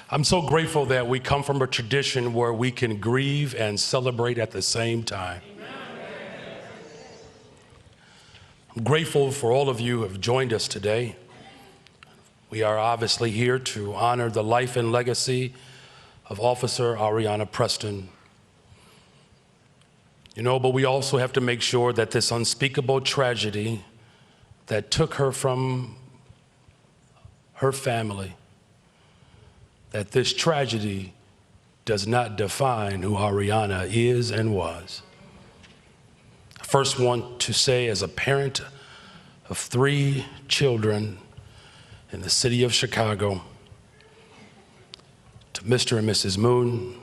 I'm so grateful that we come from a tradition where we can grieve and celebrate at the same time. I'm grateful for all of you who have joined us today. We are obviously here to honor the life and legacy of Officer Areanah Preston. But we also have to make sure that this unspeakable tragedy that took her from her family, that this tragedy does not define who Areanah is and was. I first want to say, as a parent of 3 children in the city of Chicago, to Mr. and Mrs. Moon,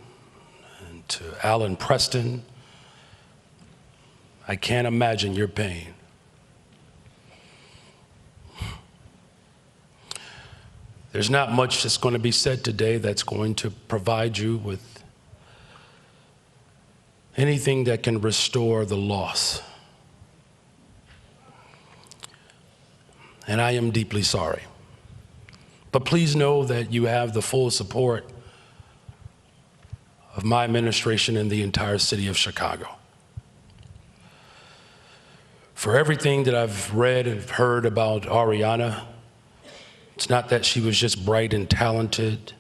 and to Alan Preston, I can't imagine your pain. There's not much that's going to be said today that's going to provide you with anything that can restore the loss. And I am deeply sorry. But please know that you have the full support of my administration and the entire city of Chicago. For everything that I've read and heard about Areanah, it's not that she was just bright and talented,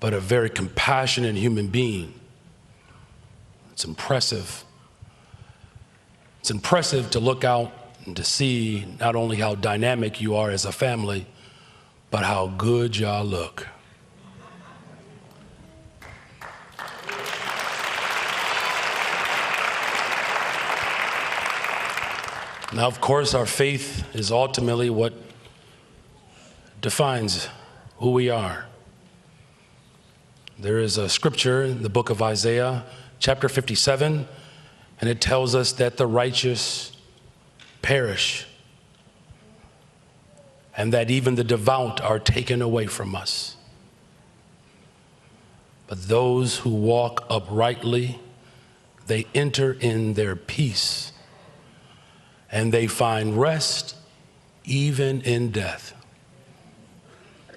but a very compassionate human being. It's impressive. It's impressive to look out and to see not only how dynamic you are as a family, but how good y'all look. Now, of course, our faith is ultimately what defines who we are. There is a scripture in the book of Isaiah, chapter 57, and it tells us that the righteous perish and that even the devout are taken away from us. But those who walk uprightly, they enter in their peace, and they find rest even in death.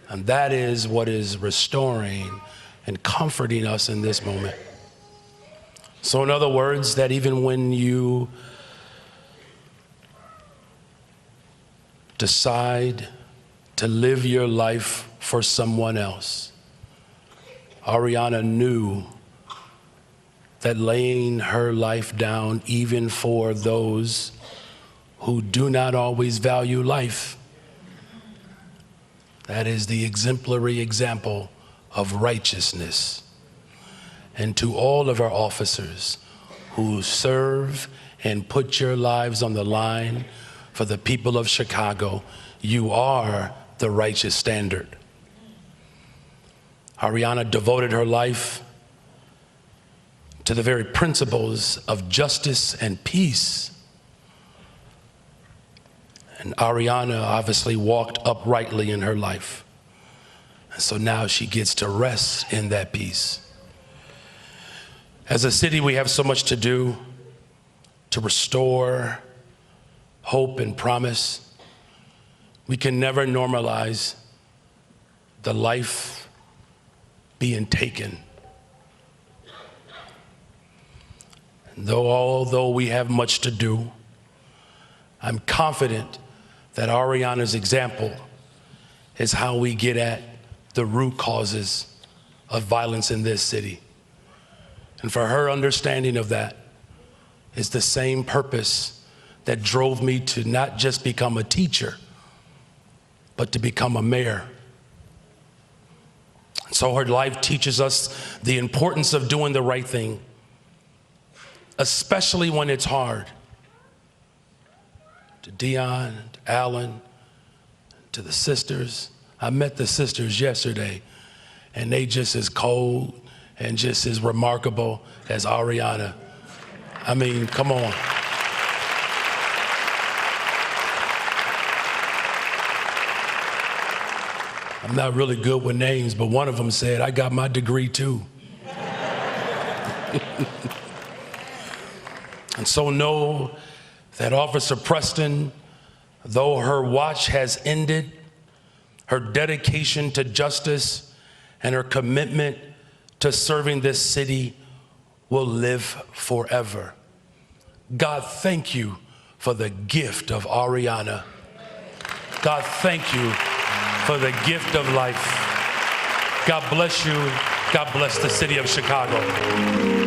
And that is what is restoring and comforting us in this moment. So in other words, that even when you decide to live your life for someone else, Areanah knew that laying her life down even for those who do not always value life, that is the exemplary example of righteousness. And to all of our officers who serve and put your lives on the line for the people of Chicago, you are the righteous standard. Areanah devoted her life to the very principles of justice and peace. And Areanah obviously walked uprightly in her life. And so now she gets to rest in that peace. As a city, we have so much to do to restore hope and promise. We can never normalize the life being taken. And although we have much to do, I'm confident that Areanah's example is how we get at the root causes of violence in this city. And for her understanding of that is the same purpose that drove me to not just become a teacher, but to become a mayor. So her life teaches us the importance of doing the right thing, especially when it's hard. To Dion, to Alan, to the sisters. I met the sisters yesterday, and they just as cold and just as remarkable as Areanah. I mean, come on. I'm not really good with names, but one of them said, I got my degree too. And so know that Officer Preston, though her watch has ended, Her dedication to justice and her commitment to serving this city will live forever. God, thank you for the gift of Areanah. God, thank you for the gift of life. God bless you. God bless the city of Chicago.